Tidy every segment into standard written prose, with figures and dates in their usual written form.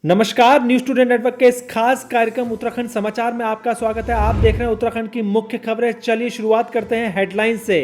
नमस्कार, news student network के इस खास कार्यक्रम उत्तराखंड समाचार में आपका स्वागत है। आप देख रहे हैं उत्तराखंड की मुख्य खबरें। चलिए शुरुआत करते हैं हेडलाइन से।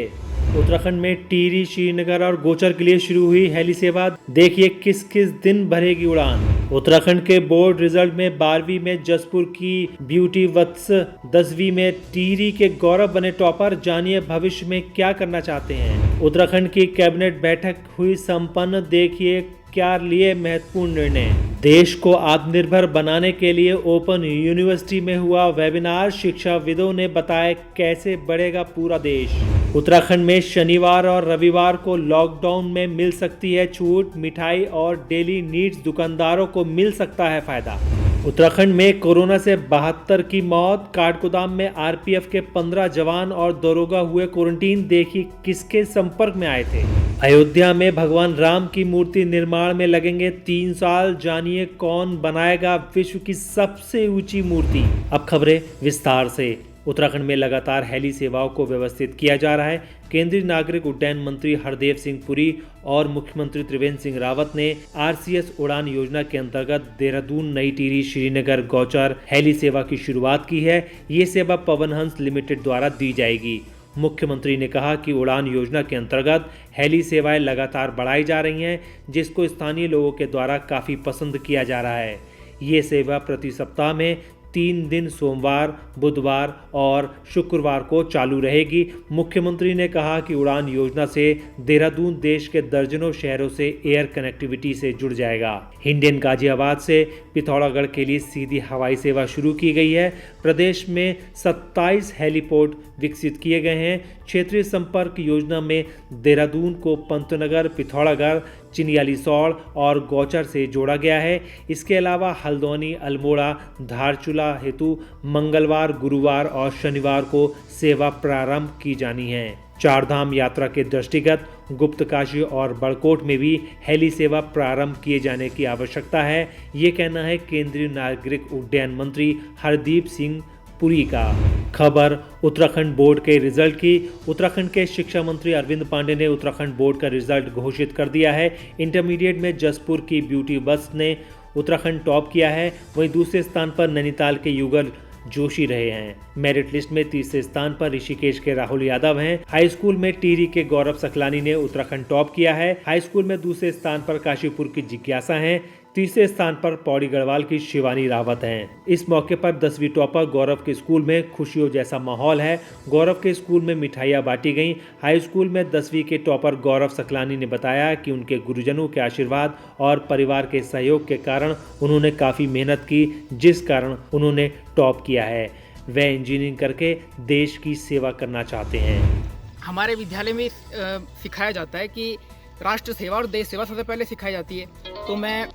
उत्तराखंड में टिहरी, श्रीनगर और गोचर के लिए शुरू हुई हेली सेवा। देखिए किस किस दिन भरेगी उड़ान। उत्तराखंड के बोर्ड रिजल्ट में 12वीं में जसपुर की ब्यूटी वत्स, 10वीं में टिहरी के गौरव बने टॉपर। जानिए भविष्य में क्या करना चाहते हैं। उत्तराखंड की कैबिनेट बैठक हुई संपन्न। देखिए क्या लिए महत्वपूर्ण निर्णय। देश को आत्मनिर्भर बनाने के लिए ओपन यूनिवर्सिटी में हुआ वेबिनार। शिक्षाविदों ने बताया कैसे बढ़ेगा पूरा देश। उत्तराखंड में शनिवार और रविवार को लॉकडाउन में मिल सकती है छूट। मिठाई और डेली नीड्स दुकानदारों को मिल सकता है फायदा। उत्तराखंड में कोरोना से 72 की मौत। काठगोदाम में आरपीएफ के 15 जवान और दरोगा हुए क्वारंटीन। देखिए किसके संपर्क में आए थे। अयोध्या में भगवान राम की मूर्ति निर्माण में लगेंगे 3 साल। जानिए कौन बनाएगा विश्व की सबसे ऊंची मूर्ति। अब खबरें विस्तार से। उत्तराखंड में लगातार हेली सेवाओं को व्यवस्थित किया जा रहा है। केंद्रीय नागरिक उड्डयन मंत्री हरदीप सिंह पुरी और मुख्यमंत्री त्रिवेंद्र सिंह रावत ने आरसीएस उड़ान योजना के अंतर्गत देहरादून, नई टिहरी, श्रीनगर, गौचर हेली सेवा की शुरुआत की है। ये सेवा पवन हंस लिमिटेड द्वारा दी जाएगी। मुख्यमंत्री ने कहा कि उड़ान योजना के अंतर्गत हेली सेवाएं लगातार बढ़ाई जा रही हैं, जिसको स्थानीय लोगों के द्वारा काफ़ी पसंद किया जा रहा है। ये सेवा प्रति सप्ताह में 3 दिन सोमवार, बुधवार और शुक्रवार को चालू रहेगी। मुख्यमंत्री ने कहा कि उड़ान योजना से देहरादून देश के दर्जनों शहरों से एयर कनेक्टिविटी से जुड़ जाएगा। हिंडन गाजियाबाद से पिथौरागढ़ के लिए सीधी हवाई सेवा शुरू की गई है। प्रदेश में 27 हेलीपोर्ट विकसित किए गए हैं। क्षेत्रीय संपर्क योजना में देहरादून को पंतनगर, पिथौरागढ़, चिन्यालीसौड़ और गौचर से जोड़ा गया है। इसके अलावा हल्द्वानी, अल्मोड़ा, धारचूला हेतु मंगलवार, गुरुवार और शनिवार को सेवा प्रारंभ की जानी है। चारधाम यात्रा के दृष्टिगत गुप्तकाशी और बड़कोट में भी हेली सेवा प्रारंभ किए जाने की आवश्यकता है। ये कहना है केंद्रीय नागरिक उड्डयन मंत्री हरदीप सिंह पुरी का। खबर उत्तराखंड बोर्ड के रिजल्ट की। उत्तराखंड के शिक्षा मंत्री अरविंद पांडे ने उत्तराखंड बोर्ड का रिजल्ट घोषित कर दिया है। इंटरमीडिएट में जसपुर की ब्यूटी बस ने उत्तराखंड टॉप किया है। वहीं दूसरे स्थान पर नैनीताल के युगल जोशी रहे हैं। मेरिट लिस्ट में तीसरे स्थान पर ऋषिकेश के राहुल यादव हैं। हाई स्कूल में टिहरी के गौरव सकलानी ने उत्तराखंड टॉप किया है। हाई स्कूल में दूसरे स्थान पर काशीपुर की जिज्ञासा हैं। तीसरे स्थान पर पौड़ी गढ़वाल की शिवानी रावत हैं। इस मौके पर 10वीं टॉपर गौरव के स्कूल में खुशियों जैसा माहौल है। गौरव के स्कूल में मिठाइयाँ बांटी गईं। हाई स्कूल में 10वीं के टॉपर गौरव सकलानी ने बताया कि उनके गुरुजनों के आशीर्वाद और परिवार के सहयोग के कारण उन्होंने काफ़ी मेहनत की, जिस कारण उन्होंने टॉप किया है। वे इंजीनियरिंग करके देश की सेवा करना चाहते हैं। हमारे विद्यालय में सिखाया जाता है कि राष्ट्र सेवा और देश सेवा सबसे पहले सिखाई जाती है। तो मैं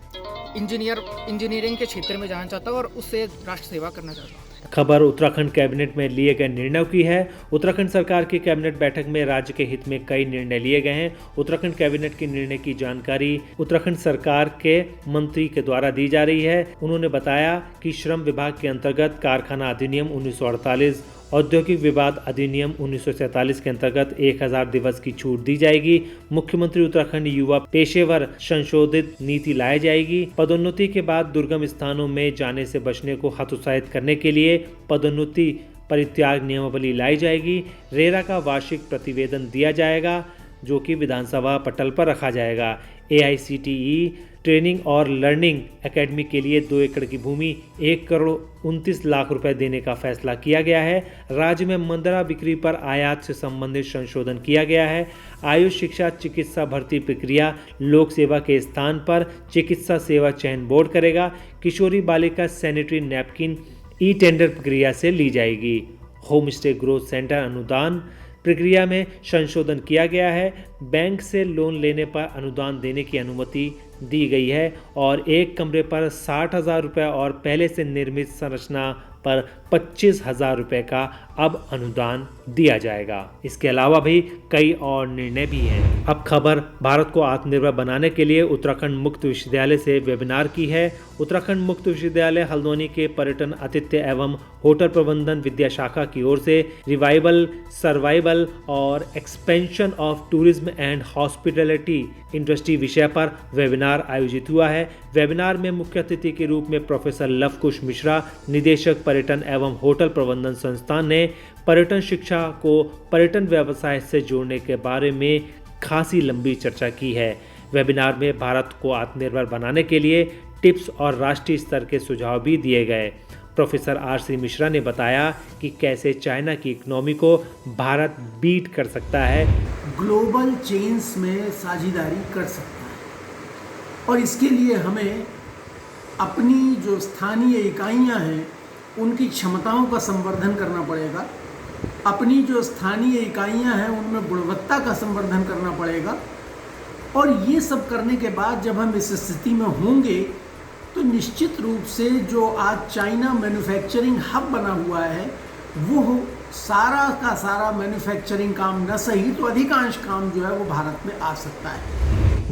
इंजीनियरिंग के क्षेत्र में जाना चाहता हूँ और उससे राष्ट्र सेवा करना चाहता हूँ। खबर उत्तराखंड कैबिनेट में लिए गए निर्णयों की है। उत्तराखंड सरकार की कैबिनेट बैठक में राज्य के हित में कई निर्णय लिए गए हैं। उत्तराखंड कैबिनेट के निर्णय की जानकारी उत्तराखंड सरकार के मंत्री के द्वारा दी जा रही है। उन्होंने बताया कि श्रम विभाग के अंतर्गत कारखाना अधिनियम 1948, औद्योगिक विवाद अधिनियम 1947 के अंतर्गत 1000 दिवस की छूट दी जाएगी। मुख्यमंत्री उत्तराखंड युवा पेशेवर संशोधित नीति लाई जाएगी। पदोन्नति के बाद दुर्गम स्थानों में जाने से बचने को हतोत्साहित करने के लिए पदोन्नति परित्याग नियमावली लाई जाएगी। रेरा का वार्षिक प्रतिवेदन दिया जाएगा, जो कि विधानसभा पटल पर रखा जाएगा। AICTE ट्रेनिंग और लर्निंग एकेडमी के लिए 2 एकड़ की भूमि 1 करोड़ 29 लाख रुपए देने का फैसला किया गया है। राज्य में मंदरा बिक्री पर आयात से संबंधित संशोधन किया गया है। आयुष शिक्षा चिकित्सा भर्ती प्रक्रिया लोक सेवा के स्थान पर चिकित्सा सेवा चयन बोर्ड करेगा। किशोरी बालिका सैनिटरी नैपकिन ई-टेंडर प्रक्रिया से ली जाएगी। होम स्टे ग्रोथ सेंटर अनुदान प्रक्रिया में संशोधन किया गया है। बैंक से लोन लेने पर अनुदान देने की अनुमति दी गई है और एक कमरे पर 60,000 रुपये और पहले से निर्मित संरचना पर 25,000 रुपये का अब अनुदान दिया जाएगा। इसके अलावा भी कई और निर्णय भी हैं। अब खबर भारत को आत्मनिर्भर बनाने के लिए उत्तराखंड मुक्त विश्वविद्यालय से वेबिनार की है। उत्तराखंड मुक्त विश्वविद्यालय हल्द्वानी के पर्यटन, आतिथ्य एवं होटल प्रबंधन विद्या शाखा की ओर से रिवाइवल, सर्वाइवल और expansion of tourism and hospitality industry विषय पर वेबिनार आयोजित हुआ है। वेबिनार में मुख्य अतिथि के रूप में प्रोफेसर लवकुश मिश्रा, निदेशक पर्यटन एवं होटल प्रबंधन संस्थान ने पर्यटन शिक्षा को पर्यटन व्यवसाय से जोड़ने के बारे में खासी लंबी चर्चा की है। वेबिनार में भारत को आत्मनिर्भर बनाने के लिए टिप्स और राष्ट्रीय स्तर के सुझाव भी दिए गए। Professor RC. मिश्रा ने बताया कि कैसे चाइना की इकोनॉमी को भारत बीट कर सकता है, ग्लोबल चेन्स में साझेदारी कर सकता है और इसके लिए हमें अपनी जो स्थानीय इकाइयां हैं उनकी क्षमताओं का संवर्धन करना पड़ेगा। अपनी जो स्थानीय इकाइयां हैं उनमें गुणवत्ता का संवर्धन करना पड़ेगा और ये सब करने के बाद जब हम इस स्थिति में होंगे तो निश्चित रूप से जो आज चाइना मैन्युफैक्चरिंग हब बना हुआ है वो सारा का सारा मैन्युफैक्चरिंग काम न सही तो अधिकांश काम जो है वो भारत में आ सकता है।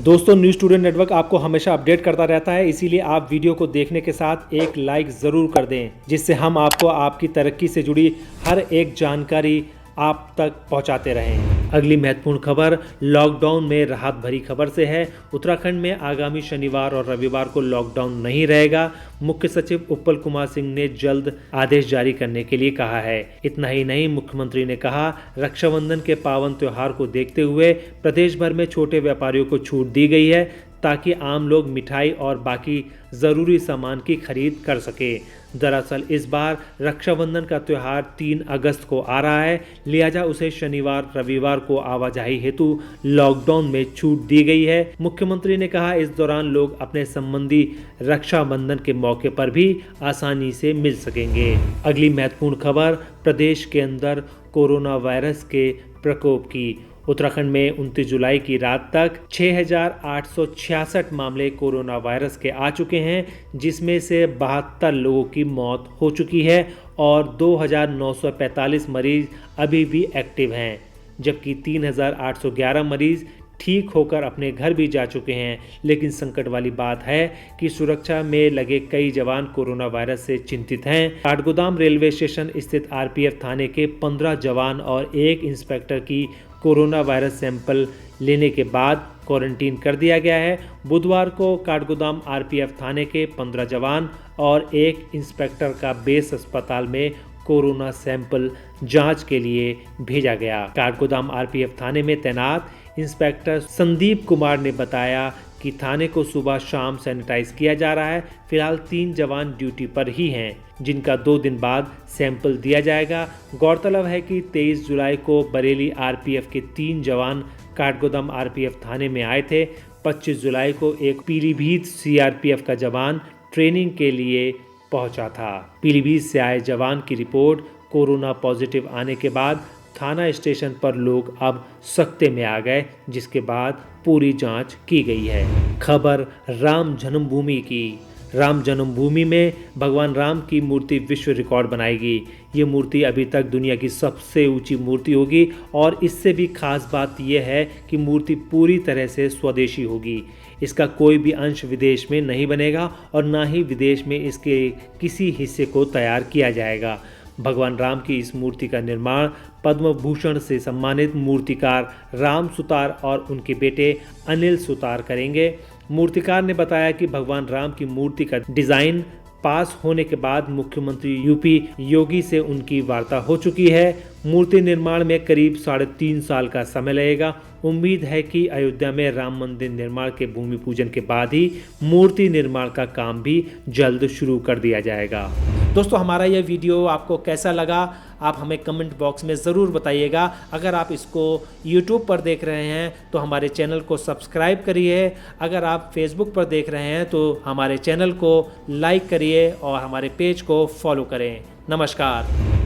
दोस्तों, न्यूज़ स्टूडेंट नेटवर्क आपको हमेशा अपडेट करता रहता है, इसीलिए आप वीडियो को देखने के साथ एक लाइक ज़रूर कर दें, जिससे हम आपको आपकी तरक्की से जुड़ी हर एक जानकारी आप तक पहुंचाते रहें। अगली महत्वपूर्ण खबर लॉकडाउन में राहत भरी खबर से है। उत्तराखंड में आगामी शनिवार और रविवार को लॉकडाउन नहीं रहेगा। मुख्य सचिव उत्पल कुमार सिंह ने जल्द आदेश जारी करने के लिए कहा है। इतना ही नहीं, मुख्यमंत्री ने कहा रक्षाबंधन के पावन त्योहार को देखते हुए प्रदेश भर में छोटे व्यापारियों को छूट दी गई है ताकि आम लोग मिठाई और बाकी ज़रूरी सामान की खरीद कर सके। दरअसल इस बार रक्षाबंधन का त्यौहार 3 अगस्त को आ रहा है, लिहाजा उसे शनिवार रविवार को आवाजाही हेतु लॉकडाउन में छूट दी गई है। मुख्यमंत्री ने कहा इस दौरान लोग अपने संबंधी रक्षाबंधन के मौके पर भी आसानी से मिल सकेंगे। अगली महत्वपूर्ण खबर प्रदेश के अंदर कोरोना वायरस के प्रकोप की। उत्तराखंड में 29 जुलाई की रात तक 6,866 मामले कोरोना वायरस के आ चुके हैं, जिसमें से 72 लोगों की मौत हो चुकी है और 2,945 मरीज अभी भी एक्टिव हैं, जबकि 3,811 मरीज ठीक होकर अपने घर भी जा चुके हैं। लेकिन संकट वाली बात है कि सुरक्षा में लगे कई जवान कोरोना वायरस से चिंतित हैं। काठगोदाम रेलवे स्टेशन स्थित आरपीएफ थाने के 15 जवान और 1 इंस्पेक्टर की कोरोना वायरस सैंपल लेने के बाद क्वारंटीन कर दिया गया है। बुधवार को काठगोदाम आरपीएफ थाने के 15 जवान और 1 इंस्पेक्टर का बेस अस्पताल में कोरोना सैंपल जांच के लिए भेजा गया। काठगोदाम आरपीएफ थाने में तैनात इंस्पेक्टर संदीप कुमार ने बताया कि थाने को सुबह शाम सैनिटाइज किया जा रहा है। फिलहाल 3 जवान ड्यूटी पर ही हैं, जिनका 2 दिन बाद सैंपल दिया जाएगा। गौरतलब है कि 23 जुलाई को बरेली आरपीएफ के 3 जवान काठगोदाम आरपीएफ थाने में आए थे। 25 जुलाई को एक पीलीभीत सीआरपीएफ का जवान ट्रेनिंग के लिए पहुंचा था। पीलीभीत से आए जवान की रिपोर्ट कोरोना पॉजिटिव आने के बाद थाना स्टेशन पर लोग अब सख्ते में आ गए, जिसके बाद पूरी जांच की गई है। खबर राम जन्मभूमि की। राम जन्मभूमि में भगवान राम की मूर्ति विश्व रिकॉर्ड बनाएगी। ये मूर्ति अभी तक दुनिया की सबसे ऊंची मूर्ति होगी और इससे भी खास बात यह है कि मूर्ति पूरी तरह से स्वदेशी होगी। इसका कोई भी अंश विदेश में नहीं बनेगा और ना ही विदेश में इसके किसी हिस्से को तैयार किया जाएगा। भगवान राम की इस मूर्ति का निर्माण पद्म भूषण से सम्मानित मूर्तिकार राम सुतार और उनके बेटे अनिल सुतार करेंगे। मूर्तिकार ने बताया कि भगवान राम की मूर्ति का डिजाइन पास होने के बाद मुख्यमंत्री यूपी योगी से उनकी वार्ता हो चुकी है। मूर्ति निर्माण में करीब 3.5 साल का समय लगेगा। उम्मीद है कि अयोध्या में राम मंदिर निर्माण के भूमि पूजन के बाद ही मूर्ति निर्माण का काम भी जल्द शुरू कर दिया जाएगा। दोस्तों, हमारा यह वीडियो आपको कैसा लगा आप हमें कमेंट बॉक्स में ज़रूर बताइएगा। अगर आप इसको YouTube पर देख रहे हैं तो हमारे चैनल को सब्सक्राइब करिए। अगर आप Facebook पर देख रहे हैं तो हमारे चैनल को लाइक करिए और हमारे पेज को फॉलो करें। नमस्कार।